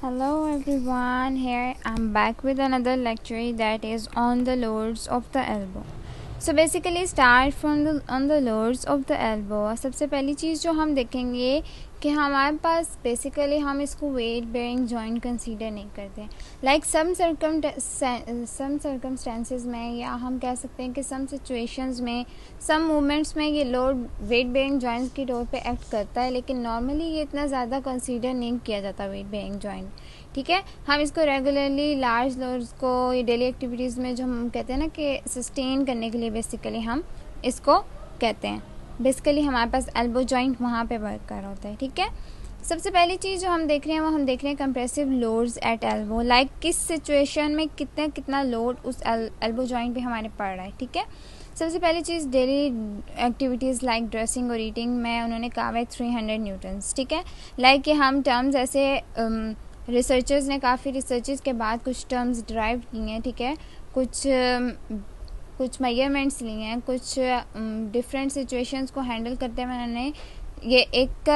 Hello everyone, here I'm back with another lecture that is on the loads of the elbow. So basically start from the loads of the elbow. सबसे पहली चीज़ जो हम देखेंगे कि हमारे पास basically हम इसको वेट बेयरिंग जॉइंट कंसीडर नहीं करते. लाइक सम सर्कमस्टेंसेस में, या हम कह सकते हैं कि सम सिचुएशंस में, सम मूवमेंट्स में ये लोड वेट बेयरिंग जॉइंट्स की तौर पे एक्ट करता है, लेकिन नॉर्मली ये इतना ज़्यादा कंसीडर नहीं किया जाता वेट बेयरिंग जॉइंट. ठीक है, हम इसको रेगुलरली लार्ज लोड्स को ये डेली एक्टिविटीज़ में जो हम कहते हैं ना कि सस्टेन करने के लिए बेसिकली हम इसको कहते हैं. बेसिकली हमारे पास एल्बो जॉइंट वहाँ पे वर्क कर रहा होता है. ठीक है, सबसे पहली चीज़ जो हम देख रहे हैं वो हम देख रहे हैं compressive loads at elbow. Like किस सिचुएशन में कितना लोड उस एल्बो जॉइंट पे हमारे पड़ रहा है. ठीक है, सबसे पहली चीज़ डेली एक्टिविटीज़ लाइक ड्रेसिंग और ईटिंग में उन्होंने कहा है 300 न्यूटन्स. ठीक है, लाइक कि हम टर्म्स ऐसे रिसर्चर्स ने काफ़ी रिसर्चेस के बाद कुछ टर्म्स ड्राइव किए हैं. ठीक है, कुछ मेजरमेंट्स लिए हैं, कुछ डिफरेंट सिचुएशंस को हैंडल करते हुए उन्होंने ये एक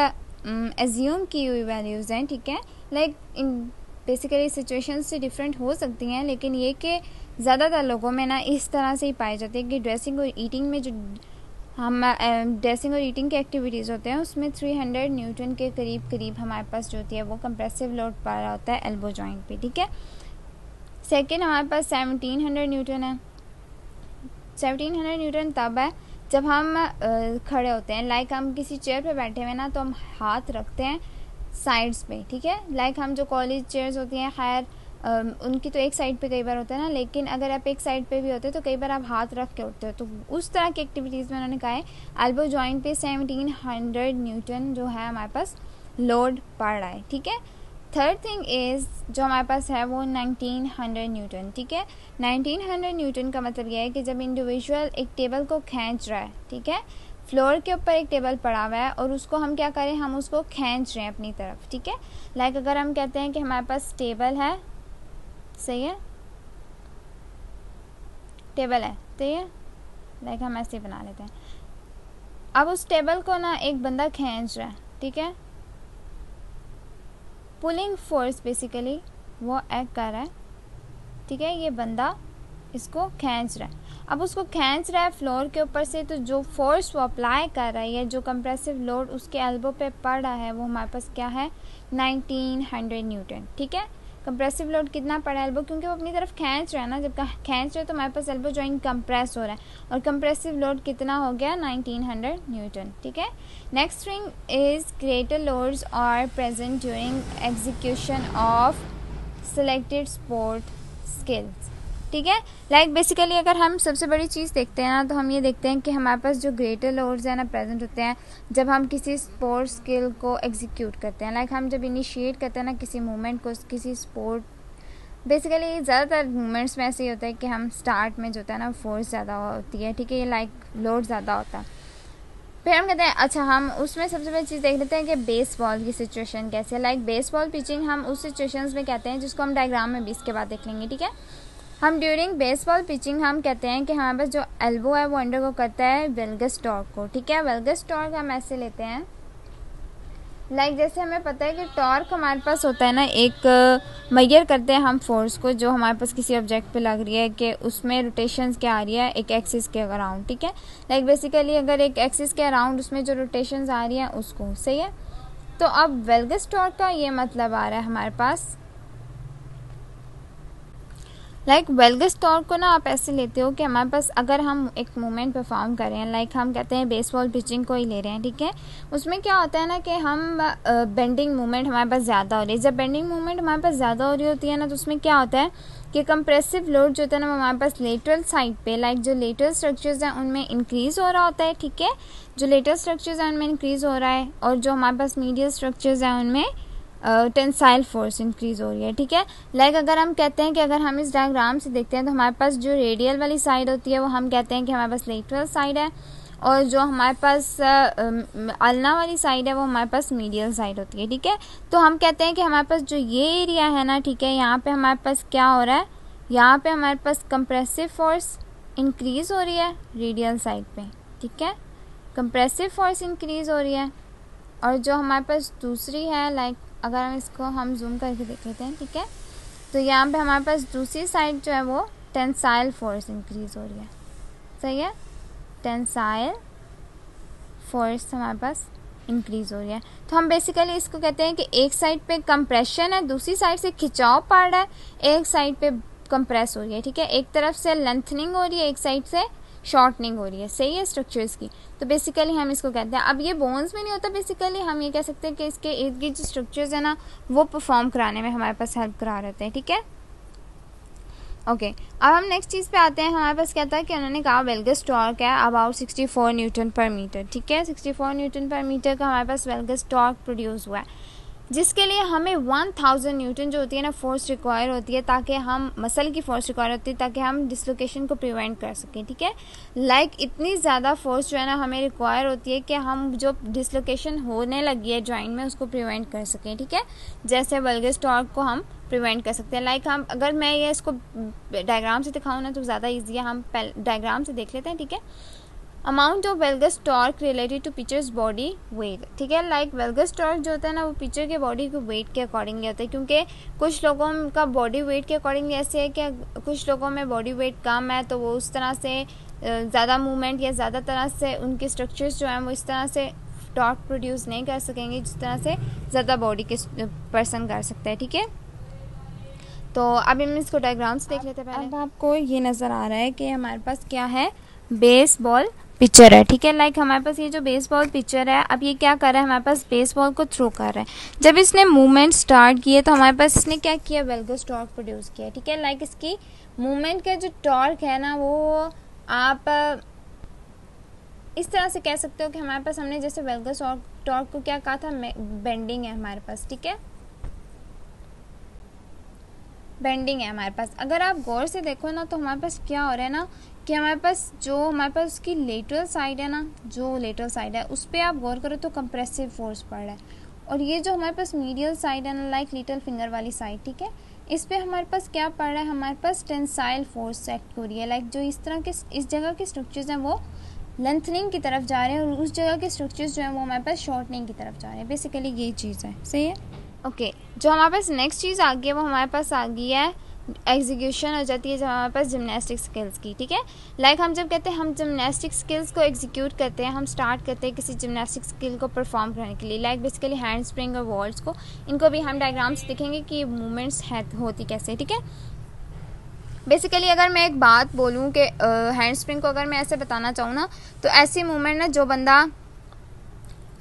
एज्यूम की हुई वैल्यूज़ हैं. ठीक है, लाइक बेसिकली सिचुएशंस से डिफरेंट हो सकती हैं, लेकिन ये कि ज़्यादातर लोगों में ना इस तरह से ही पाई जाती है कि ड्रेसिंग और ईटिंग में जो हम ड्रेसिंग और ईटिंग की एक्टिविटीज़ होते हैं उसमें 300 न्यूटन के करीब हमारे पास जो होती है वो कंप्रेसिव लोड पड़ रहा होता है एल्बो जॉइंट पे. ठीक है, सेकेंड हमारे पास 1700 न्यूटन है. 1700 न्यूटन तब है जब हम खड़े होते हैं. लाइक हम किसी चेयर पे बैठे हुए ना तो हम हाथ रखते हैं साइड्स पे. ठीक है, लाइक हम जो कॉलेज चेयर्स होती हैं, खैर उनकी तो एक साइड पे कई बार होता है ना, लेकिन अगर आप एक साइड पे भी होते हो तो कई बार आप हाथ रख के उठते हो. तो उस तरह की एक्टिविटीज़ में उन्होंने कहा है एल्बो जॉइंट पे 1700 न्यूटन जो है हमारे पास लोड पड़ रहा है. ठीक है, थर्ड थिंग इज़ जो हमारे पास है वो 1900 न्यूटन. ठीक है, 1900 न्यूटन का मतलब यह है कि जब इंडिविजुअल एक टेबल को खींच रहा है, ठीक है, फ्लोर के ऊपर एक टेबल पड़ा हुआ है और उसको हम क्या करें, हम उसको खींच रहे हैं अपनी तरफ. ठीक है, लाइक अगर हम कहते हैं कि हमारे पास टेबल है, सही है, टेबल है, सही है, लाइक हम ऐसे बना लेते हैं. अब उस टेबल को ना एक बंदा खींच रहा है. ठीक है, पुलिंग फोर्स बेसिकली वो एक्ट कर रहा है. ठीक है, ये बंदा इसको खींच रहा है. अब उसको खींच रहा है फ्लोर के ऊपर से, तो जो फोर्स वो अप्लाई कर रहा है या जो कंप्रेसिव लोड उसके एल्बो पे पड़ रहा है वो हमारे पास क्या है, 1900 न्यूटन. ठीक है, कंप्रेसिव लोड कितना पड़ा है एल्बो, क्योंकि वो अपनी तरफ खींच रहा है ना, जब खींच रहे तो हमारे पास एल्बो जॉइंट कंप्रेस हो रहा है और कंप्रेसिव लोड कितना हो गया, 1900 न्यूटन. ठीक है, next thing is greater loads are present during execution of selected sport skills. ठीक है, लाइक बेसिकली अगर हम सबसे बड़ी चीज़ देखते हैं ना तो हम ये देखते हैं कि हमारे पास जो ग्रेटर लोड्स हैं ना प्रेजेंट होते हैं जब हम किसी स्पोर्ट स्किल को एग्जीक्यूट करते हैं. लाइक हम जब इनिशिएट करते हैं ना किसी मूवमेंट को, किसी स्पोर्ट, बेसिकली ज़्यादातर मूवमेंट्स में ऐसे ही होता है कि हम स्टार्ट में जो होता है ना फोर्स ज़्यादा होती है. ठीक है, ये लाइक लोड ज़्यादा होता है. फिर हम कहते हैं अच्छा हम उसमें सबसे पहले चीज़ देख लेते हैं कि बेसबॉल की सिचुएशन कैसे है. लाइक बेसबॉल पिचिंग हम उस सिचुएशंस में कहते हैं जिसको हम डायग्राम में भी इसके बाद देख लेंगे. ठीक है, हम ड्यूरिंग बेसबॉल पिचिंग हम कहते हैं कि हमारे पास जो एल्बो है वो अंडर को करता है वेल्गस टॉर्क को. ठीक है, वेल्गस टॉर्क हम ऐसे लेते हैं, लाइक जैसे हमें पता है कि टॉर्क हमारे पास होता है ना, एक मेजर करते हैं हम फोर्स को जो हमारे पास किसी ऑब्जेक्ट पे लग रही है कि उसमें रोटेशंस क्या आ रही है एक एक्सिस के अराउंड. ठीक है, लाइक बेसिकली अगर एक एक्सिस के अराउंड उसमें जो रोटेशंस आ रही हैं उसको, सही है. तो अब वेल्गस टॉर्क का ये मतलब आ रहा है हमारे पास, लाइक वेल्गस टॉर्क को ना आप ऐसे लेते हो कि हमारे पास अगर हम एक मूवमेंट परफॉर्म कर रहे हैं, लाइक हम कहते हैं बेसबॉल पिचिंग को ही ले रहे हैं. ठीक है, उसमें क्या होता है ना कि हम बेंडिंग मूवमेंट हमारे पास ज़्यादा हो रही है. जब बेंडिंग मूवमेंट हमारे पास ज़्यादा हो रही होती है ना तो उसमें क्या होता है कि कंप्रेसिव लोड जो होता है ना वो हमारे पास लेटरल साइड पे, लाइक जो लेटरल स्ट्रक्चर्स हैं उनमें इंक्रीज़ हो रहा होता है. ठीक है, जो लेटरल स्ट्रक्चर्स हैं उनमें इंक्रीज़ हो रहा है और जो हमारे पास मीडियल स्ट्रक्चर्स हैं उनमें टेंसाइल फोर्स इंक्रीज हो रही है. ठीक है, लाइक अगर हम कहते हैं कि अगर हम इस डायग्राम से देखते हैं तो हमारे पास जो रेडियल वाली साइड होती है वो हम कहते हैं कि हमारे पास लेटरल साइड है और जो हमारे पास अल्ना वाली साइड है वो हमारे पास मीडियल साइड होती है. ठीक है, तो हम कहते हैं कि हमारे पास जो ये एरिया है ना, ठीक है, यहाँ पे हमारे पास क्या हो रहा है, यहाँ पे हमारे पास कंप्रेसिव फोर्स इंक्रीज हो रही है रेडियल साइड पे. ठीक है, कंप्रेसिव फोर्स इंक्रीज हो रही है और जो हमारे पास दूसरी है, लाइक अगर हम इसको हम जूम करके देख लेते हैं, ठीक है, तो यहाँ पे हमारे पास दूसरी साइड जो है वो टेंसाइल फोर्स इंक्रीज हो रही है, सही है, टेंसाइल फोर्स हमारे पास इंक्रीज हो रही है। तो हम बेसिकली इसको कहते हैं कि एक साइड पे कंप्रेशन है, दूसरी साइड से खिंचाव पड़ रहा है, एक साइड पे कंप्रेस हो रही है, ठीक है, एक तरफ से लेंथनिंग हो रही है, एक साइड से शॉर्टनिंग हो रही है, सही है, स्ट्रक्चर्स की। तो बेसिकली हम इसको कहते हैं, अब ये बोन्स में नहीं होता, बेसिकली हम ये कह सकते हैं कि इसके इर्द गिर्द जो स्ट्रक्चर्स है ना वो परफॉर्म कराने में हमारे पास हेल्प करा रहते हैं, ठीक है। ओके, अब हम नेक्स्ट चीज़ पे आते हैं। हमारे पास क्या था कि उन्होंने कहा वेल्गस टॉर्क है अबाउट 64 न्यूटन पर मीटर, ठीक है, 64 न्यूटन पर मीटर का हमारे पास वेल्गस टॉर्क प्रोड्यूस हुआ है, जिसके लिए हमें 1000 न्यूटन जो होती है ना फोर्स रिक्वायर होती है, ताकि हम मसल की फोर्स रिक्वायर होती है ताकि हम डिसलोकेशन को प्रिवेंट कर सकें, ठीक है। लाइक इतनी ज़्यादा फोर्स जो है ना हमें रिक्वायर होती है कि हम जो डिसलोकेशन होने लगी है जॉइंट में उसको प्रिवेंट कर सकें, ठीक है, जैसे वेल्गस टॉर्क को हम प्रिवेंट कर सकते हैं। लाइक हम अगर मैं ये इसको डायग्राम से दिखाऊँ ना तो ज़्यादा ईजी है, हम डायग्राम से देख लेते हैं, ठीक है। Amount of valgus torque related to pictures body weight, ठीक है, लाइक वेल्गस टॉर्क जो होता है ना वो पिक्चर के बॉडी के वेट के अकॉर्डिंगली होता है, क्योंकि कुछ लोगों का बॉडी वेट के अकॉर्डिंग ऐसे है कि कुछ लोगों में बॉडी वेट कम है तो वो उस तरह से ज़्यादा मूवमेंट या ज़्यादा तरह से उनके स्ट्रक्चर्स जो हैं वो इस तरह से टॉर्क प्रोड्यूस नहीं कर सकेंगे जिस तरह से ज़्यादा बॉडी के पर्सन कर सकता है, ठीक है। तो अब हम इसको डायग्राम से देख लेते हैं पहले। अब आपको ये नज़र आ रहा है कि हमारे पास क्या है, बेसबॉल पिक्चर है, ठीक है, लाइक हमारे पास ये जो बेसबॉल पिक्चर है, अब ये क्या कर रहा है, हमारे पास बेसबॉल को थ्रो कर रहा है। जब इसने मूवमेंट स्टार्ट किए तो हमारे पास इसने क्या किया, वेल्गस टॉर्क प्रोड्यूस किया, ठीक है, लाइक इसकी मूवमेंट का जो टॉर्क है ना वो आप इस तरह से कह सकते हो कि हमारे पास हमने जैसे वेल्गस टॉर्क को क्या कहा था, बेंडिंग है हमारे पास, ठीक है, बेंडिंग है हमारे पास। अगर आप गौर से देखो ना तो हमारे पास क्या हो रहा है ना कि हमारे पास उसकी लेटरल साइड है ना, जो लेटरल साइड है उस पर आप गौर करो तो कंप्रेसिव फोर्स पड़ रहा है, और ये जो हमारे पास मीडियल साइड है ना, लाइक लिटिल फिंगर वाली साइड, ठीक है, इस पे हमारे पास क्या पड़ रहा है, हमारे पास टेंसाइल फोर्स एक्ट हो रही है, लाइक जो इस तरह के इस जगह के स्ट्रक्चर्स हैं वो लेंथनिंग की तरफ जा रहे हैं और उस जगह के स्ट्रक्चर्स जो हैं वो हमारे पास शॉर्टनिंग की तरफ जा रहे हैं, बेसिकली ये चीज़ है, सही है। ओके, जो हमारे पास नेक्स्ट चीज़ आ गई है वो हमारे पास आ गई है एग्जीक्यूशन हो जाती है जब हमारे पास जिमनास्टिक स्किल्स की, ठीक है, लाइक हम जब कहते हैं हम जिमनास्टिक स्किल्स को एग्जीक्यूट करते हैं, हम स्टार्ट करते हैं किसी जिमनास्टिक स्किल को परफॉर्म करने के लिए, लाइक बेसिकली हैंड स्प्रिंग और वॉल्स को, इनको भी हम डायग्राम से देखेंगे कि मूवमेंट्स होती कैसे, ठीक है। बेसिकली अगर मैं एक बात बोलूँ कि हैंड स्प्रिंग को अगर मैं ऐसे बताना चाहूँ ना तो ऐसी मूवमेंट ना जो बंदा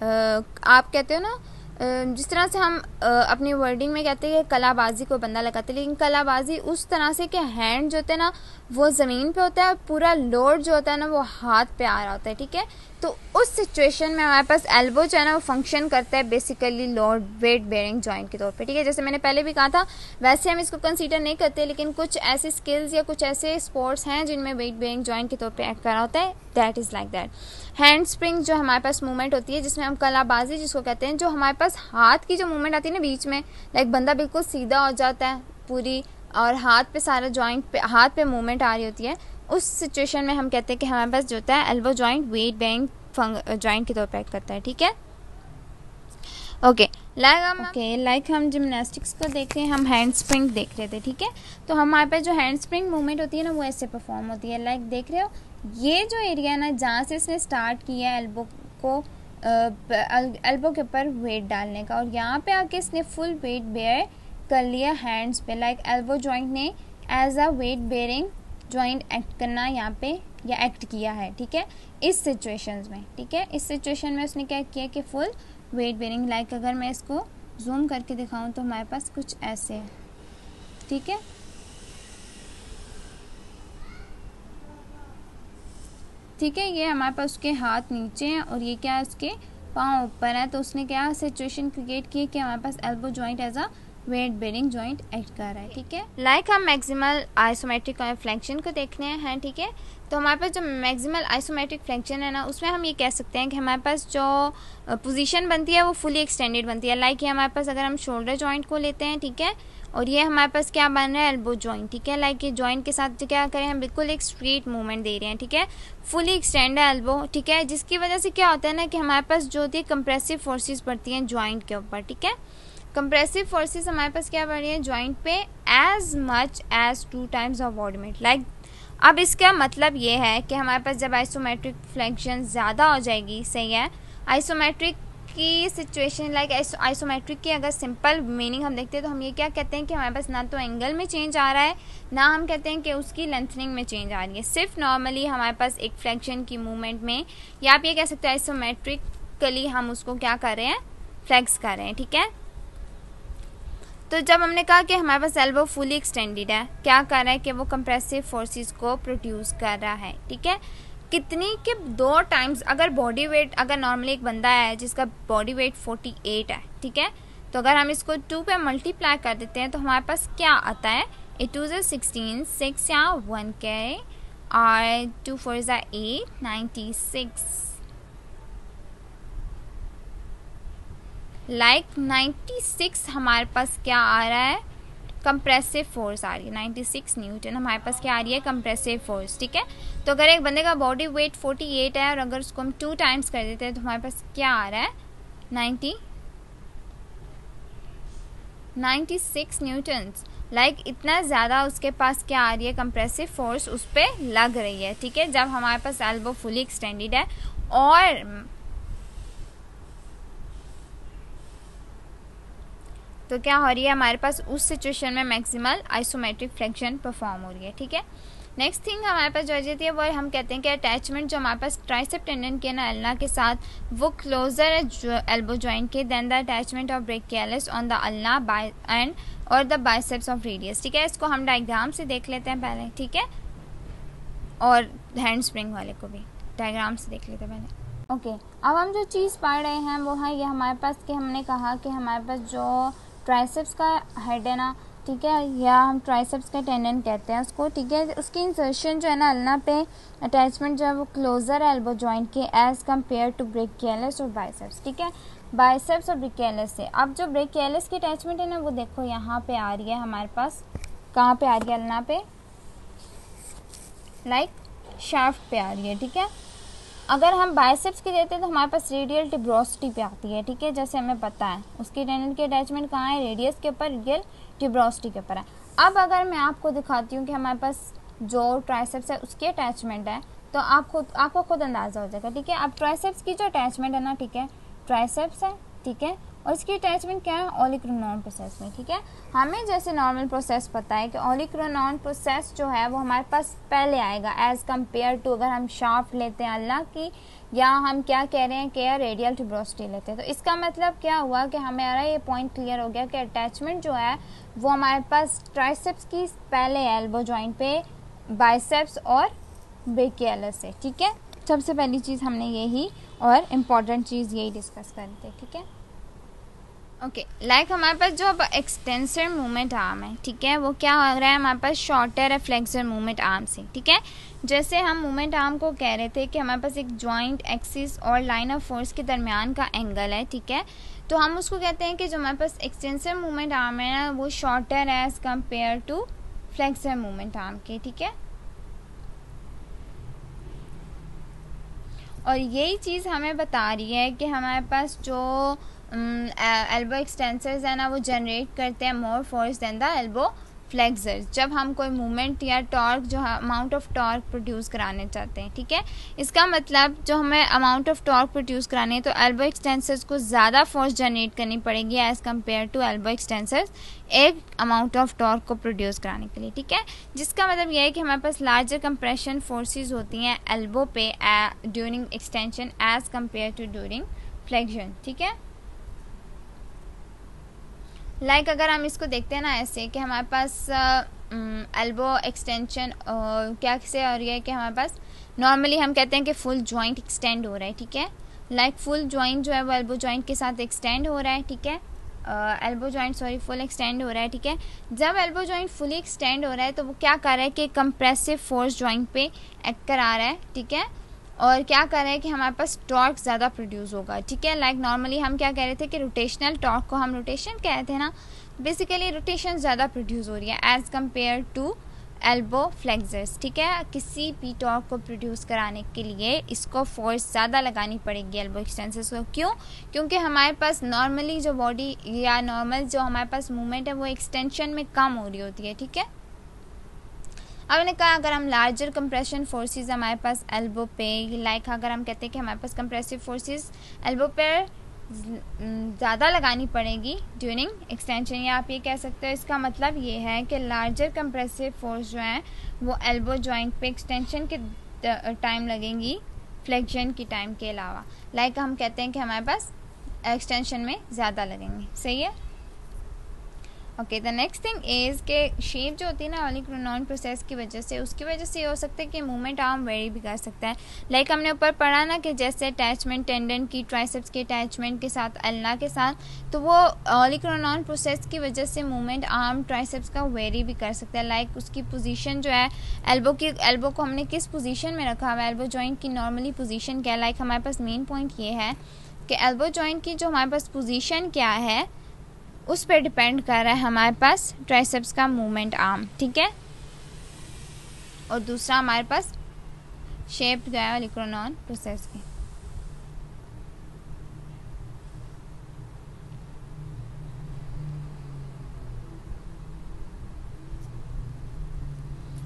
आप कहते हो ना जिस तरह से हम अपनी वर्डिंग में कहते हैं कि कलाबाजी को बंदा लगाते हैं, लेकिन कलाबाजी उस तरह से कि हैंड जो होता है ना वो ज़मीन पे होता है, पूरा लोड जो होता है ना वो हाथ पे आ रहा होता है, ठीक है। तो उस सिचुएशन में हमारे पास एल्बो जो है ना वो फंक्शन करता है basically load wait bearing joint के तौर पे, ठीक है, जैसे मैंने पहले भी कहा था वैसे हम इसको कंसीडर नहीं करते, लेकिन कुछ ऐसे स्किल्स या कुछ ऐसे स्पोर्ट्स हैं जिनमें वेट बेयरिंग जॉइंट के तौर पे एक्ट कर रहा होता है, that is like that. Hand spring जो हमारे पास मूवमेंट होती है जिसमें हम कलाबाजी जिसको कहते हैं, जो हमारे पास हाथ की जो मूवमेंट आती है ना बीच में, लाइक बंदा बिल्कुल सीधा हो जाता है पूरी और हाथ पे सारा जॉइंट पे हाथ पे मूवमेंट आ रही होती है, उस सिचुएशन में हम कहते हैं कि हमारे पास जो होता है elbow joint wait bearing joint के तौर पे एक्ट करता है, ठीक है। ओके, लाइक हम जिमनास्टिक्स को देख रहे हैं, हम हैंड स्प्रिंग देख रहे थे, ठीक है, तो हमारे पास जो हैंड स्प्रिंग मूवमेंट होती है ना वो ऐसे परफॉर्म होती है, लाइक देख रहे हो ये जो एरिया है ना जहाँ से इसने स्टार्ट किया है एल्बो के ऊपर वेट डालने का, और यहाँ पे आके इसने फुल वेट बेयर कर लिया हैंड्स पे, लाइक एल्बो जॉइंट ने as a weight bearing joint act करना यहाँ पे या एक्ट किया है, ठीक है, इस सिचुएशंस में, ठीक है, इस सिचुएशन में उसने क्या किया कि फुल वेट बेयरिंग, लाइक अगर मैं इसको जूम करके दिखाऊं तो हमारे पास कुछ ऐसे है, ठीक है, ठीक है, ये हमारे पास उसके हाथ नीचे हैं और ये क्या है उसके पाँव ऊपर है, तो उसने क्या सिचुएशन क्रिएट की कि हमारे पास elbow joint as a weight bearing joint act कर रहा है, ठीक है। लाइक हम मैक्सिमल आइसोमेट्रिक फ्लेक्शन को देखने हैं, ठीक है। तो हमारे पास जो मैक्सिमल आइसोमेट्रिक फ्लेक्शन है ना, उसमें हम ये कह सकते हैं कि हमारे पास जो पोजीशन बनती है वो फुली एक्सटेंडेड बनती है। लाइक ये हमारे पास अगर हम शोल्डर जॉइंट को लेते हैं, ठीक है, और ये हमारे पास क्या बन रहा है, एल्बो जॉइंट, ठीक है। लाइक ये जॉइंट के साथ क्या करें हम, बिल्कुल एक स्ट्रेट मूवमेंट दे रहे हैं, ठीक है, फुली एक्सटेंड है एल्बो, ठीक है, जिसकी वजह से क्या होता है ना कि हमारे पास जो होती है कंप्रेसिव फोर्सेस पड़ती हैं जॉइंट के ऊपर, ठीक है। कंप्रेसिव फोर्सेस हमारे पास क्या पड़ रही है जॉइंट पे, as much as 2 times of body weight. Like अब इसका मतलब ये है कि हमारे पास जब आइसोमेट्रिक फ्लेक्शन ज़्यादा हो जाएगी, सही है, आइसोमेट्रिक की सिचुएशन, लाइक आइसोमेट्रिक की अगर सिंपल मीनिंग हम देखते हैं तो हम ये क्या कहते हैं कि हमारे पास ना तो एंगल में चेंज आ रहा है, ना हम कहते हैं कि उसकी लेंथनिंग में चेंज आ रही है, सिर्फ नॉर्मली हमारे पास एक फ्लेक्शन की मूवमेंट में, या आप ये कह सकते हैं आइसोमेट्रिकली हम उसको क्या कर रहे हैं, फ्लेक्स कर रहे हैं, ठीक है। तो जब हमने कहा कि हमारे पास एल्बो फुली एक्सटेंडेड है, क्या कर रहा है कि वो कंप्रेसिव फोर्सेस को प्रोड्यूस कर रहा है, ठीक है। कितनी के 2 टाइम्स, अगर बॉडी वेट, अगर नॉर्मली एक बंदा है जिसका बॉडी वेट 48 है, ठीक है, तो अगर हम इसको 2 पे मल्टीप्लाई कर देते हैं तो हमारे पास क्या आता है, 8 2 16, 6 या 1 के और 2 4 8, 96, लाइक 96 हमारे पास क्या आ रहा है, कंप्रेसिव फोर्स आ रही है, 96 न्यूटन हमारे पास क्या आ रही है, कंप्रेसिव फोर्स, ठीक है। तो अगर एक बंदे का बॉडी वेट 48 है और अगर उसको हम 2 टाइम्स कर देते हैं तो हमारे पास क्या आ रहा है, 96 न्यूटन्स। लाइक इतना ज़्यादा उसके पास क्या आ रही है, कंप्रेसिव फोर्स उस पर लग रही है, ठीक है, जब हमारे पास एल्बो फुली एक्सटेंडेड है। और तो क्या हो रही है हमारे पास उस सिचुएशन में मैक्सिमल आइसोमेट्रिक फ्लेक्शन परफॉर्म हो रही है, ठीक है। नेक्स्ट थिंग हमारे पास जो जाती है वो हम कहते हैं कि अटैचमेंट जो हमारे पास ट्राइसेप टेंडन के ना अल्ना के साथ वो क्लोजर है एल्बो जॉइंट के, then the attachment of brachialis on the ulna by and और द बाइसेप्स ऑफ रेडियस, ठीक है। इसको हम डायग्राम से देख लेते हैं पहले, ठीक है, और हैंड स्प्रिंग वाले को भी डायग्राम से देख लेते हैं पहले। ओके, अब हम जो चीज़ पढ़ रहे हैं वो है ये हमारे पास कि हमने कहा कि हमारे पास जो ट्राइसेप्स का हेड है ना, ठीक है, या हम ट्राइसेप्स का टेंडन कहते हैं उसको, ठीक है, उसकी इंसर्शन जो है ना अल्ना पे अटैचमेंट जो है वो क्लोजर है एल्बो जॉइंट के एज कम्पेयर टू ब्रेकियलिस और बाइसेप्स, ठीक है, बाइसेप्स और ब्रेकियलिस से। अब जो ब्रेकियलिस की अटैचमेंट है ना वो देखो यहाँ पे आ रही है हमारे पास, कहाँ पे आ रही है, अल्ना पे, लाइक शाफ्ट पे आ रही है, ठीक है। अगर हम बाइसेप्स की देते हैं तो हमारे पास रेडियल ट्यूबरोसिटी पे आती है, ठीक है, जैसे हमें पता है उसकी टेंडन की अटैचमेंट कहाँ है, रेडियस के ऊपर, रेडियल ट्यूबरोसिटी के ऊपर है। अब अगर मैं आपको दिखाती हूँ कि हमारे पास जो ट्राइसेप्स है उसकी अटैचमेंट है तो आपको खुद अंदाज़ा हो जाएगा, ठीक है। अब ट्राइसेप्स की जो अटैचमेंट है ना, ठीक है, ट्राइसेप्स है, ठीक है, और इसकी अटैचमेंट क्या है, ओलिक्रोनॉन प्रोसेस में, ठीक है। हमें जैसे नॉर्मल प्रोसेस पता है कि ओलिक्रोनॉन प्रोसेस जो है वो हमारे पास पहले आएगा एज कम्पेयर टू अगर हम शाफ्ट लेते हैं अल्लाह की, या हम क्या कह रहे हैं कि रेडियल ट्यूबरोसिटी लेते हैं। तो इसका मतलब क्या हुआ कि हमारा ये पॉइंट क्लियर हो गया कि अटैचमेंट जो है वो हमारे पास ट्राइसेप्स की पहले है एल्बो जॉइंट पे, बाइसेप्स और ब्रेकियलिस से, ठीक है। सबसे पहली चीज़ हमने यही और इम्पॉर्टेंट चीज़ यही डिस्कस करी थी, ठीक है। ओके, लाइक हमारे पास जो अब एक्सटेंसर मूवमेंट आर्म है, ठीक है, वो क्या हो रहा है हमारे पास शॉर्टर है फ्लेक्सर मूवमेंट आर्म से, ठीक है। जैसे हम मूवमेंट आर्म को कह रहे थे कि हमारे पास एक जॉइंट एक्सिस और लाइन ऑफ फोर्स के दरमियान का एंगल है, ठीक है, तो हम उसको कहते हैं कि जो हमारे पास एक्सटेंसर मूवमेंट आर्म है ना वो शॉर्टर है as compare to flexor movement arm के, ठीक है। और यही चीज़ हमें बता रही है कि हमारे पास जो एल्बो एक्सटेंसर्स है ना वो जनरेट करते हैं more force than the elbow flexors, जब हम कोई मूवमेंट या टॉर्क जो अमाउंट ऑफ टॉर्क प्रोड्यूस कराने चाहते हैं, ठीक है। इसका मतलब जो हमें अमाउंट ऑफ टॉर्क प्रोड्यूस कराने हैं तो एल्बो एक्सटेंसर्स को ज़्यादा फोर्स जनरेट करनी पड़ेगी as compare to elbow extensors एक अमाउंट ऑफ टॉर्क को प्रोड्यूस कराने के लिए, ठीक है। जिसका मतलब यह है कि हमारे पास लार्जर कंप्रेशन फोर्सेस होती हैं एल्बो पे during extension as compare to during flexion, ठीक है। लाइक अगर हम इसको देखते हैं ना ऐसे कि हमारे पास एल्बो एक्सटेंशन क्या से हो रही है कि हमारे पास नॉर्मली हम कहते हैं कि फुल जॉइंट एक्सटेंड हो रहा है, ठीक है। लाइक फुल जॉइंट जो है वो एल्बो जॉइंट के साथ एक्सटेंड हो रहा है, ठीक है। एल्बो जॉइंट फुल एक्सटेंड हो रहा है, ठीक है। जब एल्बो जॉइंट फुली एक्सटेंड हो रहा है तो वो क्या कर रहा है कि कंप्रेसिव फोर्स जॉइंट पे एक्ट करा रहा है, ठीक है। और क्या कर रहा है कि हमारे पास टॉर्क ज़्यादा प्रोड्यूस होगा, ठीक है। लाइक नॉर्मली हम क्या कह रहे थे कि रोटेशनल टॉर्क को हम रोटेशन कहते हैं ना, बेसिकली रोटेशन ज़्यादा प्रोड्यूस हो रही है as compare to elbow flexors, ठीक है। किसी भी टॉर्क को प्रोड्यूस कराने के लिए इसको फोर्स ज़्यादा लगानी पड़ेगी एल्बो एक्सटेंसर्स को। क्यों? क्योंकि हमारे पास नॉर्मली जो बॉडी या नॉर्मल जो हमारे पास मूवमेंट है वो एक्सटेंशन में कम हो रही होती है, ठीक है। अब मैंने कहा अगर हम लार्जर कंप्रेशन फोर्सेस हमारे पास एल्बो पे, लाइक अगर हम कहते हैं कि हमारे पास कंप्रेसिव फोर्सेस एल्बो पे ज़्यादा लगानी पड़ेगी ड्यूरिंग एक्सटेंशन, या आप ये कह सकते हो इसका मतलब ये है कि लार्जर कंप्रेसिव फोर्स जो है वो एल्बो जॉइंट पे एक्सटेंशन के टाइम लगेंगी फ्लेक्शन की टाइम के अलावा। लाइक हम कहते हैं कि हमारे पास एक्सटेंशन में ज़्यादा लगेंगे, सही है। Okay, the next thing is के शेप जो होती है ना ओलिगोनॉन प्रोसेस की वजह से, उसकी वजह से ये हो सकता है कि मूवमेंट आर्म वेरी भी कर सकता है। लाइक हमने ऊपर पढ़ा ना कि जैसे अटैचमेंट टेंडन की ट्राइसेप्स के अटैचमेंट के साथ अल्ना के साथ, तो वो ओलिगोनॉन प्रोसेस की वजह से मूवमेंट आर्म ट्राइसेप्स का वेरी भी कर सकता है। लाइक उसकी पोजीशन जो है एल्बो को हमने किस पोजीशन में रखा हुआ है, एल्बो जॉइंट की नॉर्मली पोजीशन क्या है। लाइक हमारे पास मेन पॉइंट ये है कि एल्बो जॉइंट की जो हमारे पास पोजीशन क्या है उस पर डिपेंड कर रहा है हमारे पास ट्राइसेप्स का मूवमेंट आर्म, ठीक है। और दूसरा हमारे पास शेप जो है ओलिगोनॉन प्रोसेस की।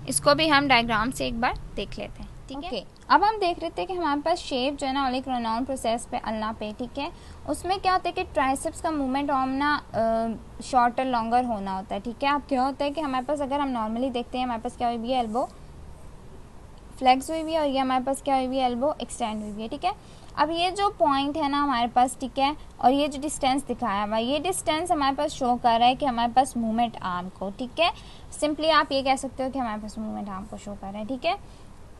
इसको भी हम डायग्राम से एक बार देख लेते हैं, ठीक है। अब हम देख रहे थे कि हमारे पास शेप जो है ना ओलिगोनॉन प्रोसेस पे अल्ना पे, ठीक है। उसमें क्या होता है कि ट्राइसेप्स का मूवमेंट आर्म ना शॉर्टर लॉन्गर होना होता है, ठीक है। अब क्या होता है कि हमारे पास अगर हम नॉर्मली देखते हैं हमारे पास क्या हुई हुई है, एल्बो फ्लेक्स हुई हुई है, और ये हमारे पास क्या हुई हुई है, एल्बो एक्सटेंड हुई हुई है, ठीक है। अब ये जो पॉइंट है ना हमारे पास, ठीक है, और ये जो डिस्टेंस दिखाया हुआ है, ये डिस्टेंस हमारे पास शो कर रहा है कि हमारे पास मूवमेंट आर्म को, ठीक है। सिंपली आप ये कह सकते हो कि हमारे पास मूवमेंट आर्म को शो कर रहा है, ठीक है।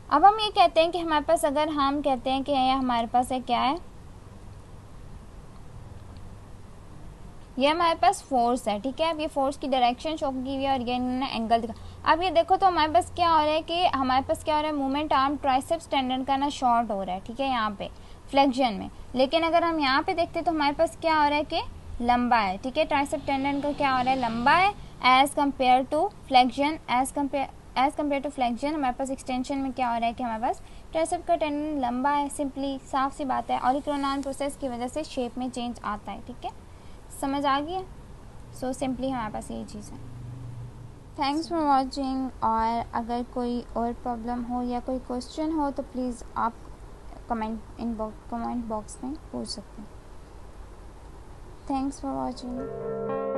अब हम ये कहते हैं कि हमारे पास, अगर हम कहते हैं कि ये हमारे पास है क्या है, ये हमारे पास फोर्स है, ठीक है। अब ये फोर्स की डायरेक्शन शो की हुई है और ये इन्होंने एंगल दिखा। अब ये देखो तो हमारे पास क्या हो रहा है कि हमारे पास क्या हो रहा है, मूवमेंट आर्म ट्राइसेप्स टेंडन का ना शॉर्ट हो रहा है, ठीक है, यहाँ पे फ्लेक्शन में। लेकिन अगर हम यहाँ पे देखते तो हमारे पास क्या हो रहा है कि लंबा है, ठीक है। ट्राइसेप टेंडन का क्या हो रहा है, लंबा है as compare to flexion, as compare to flexion हमारे पास एक्सटेंशन में क्या हो रहा है कि हमारे पास ट्राइसेप का टेंडन लंबा है। सिंपली साफ सी बात है, ओलिगोनॉन प्रोसेस की वजह से शेप में चेंज आता है, ठीक है। समझ आ गई है? सो सिंपली हमारे पास यही चीज़ है। Thanks for watching. और अगर कोई और प्रॉब्लम हो या कोई क्वेश्चन हो तो प्लीज़ आप कमेंट बॉक्स में पूछ सकते हैं। Thanks for watching.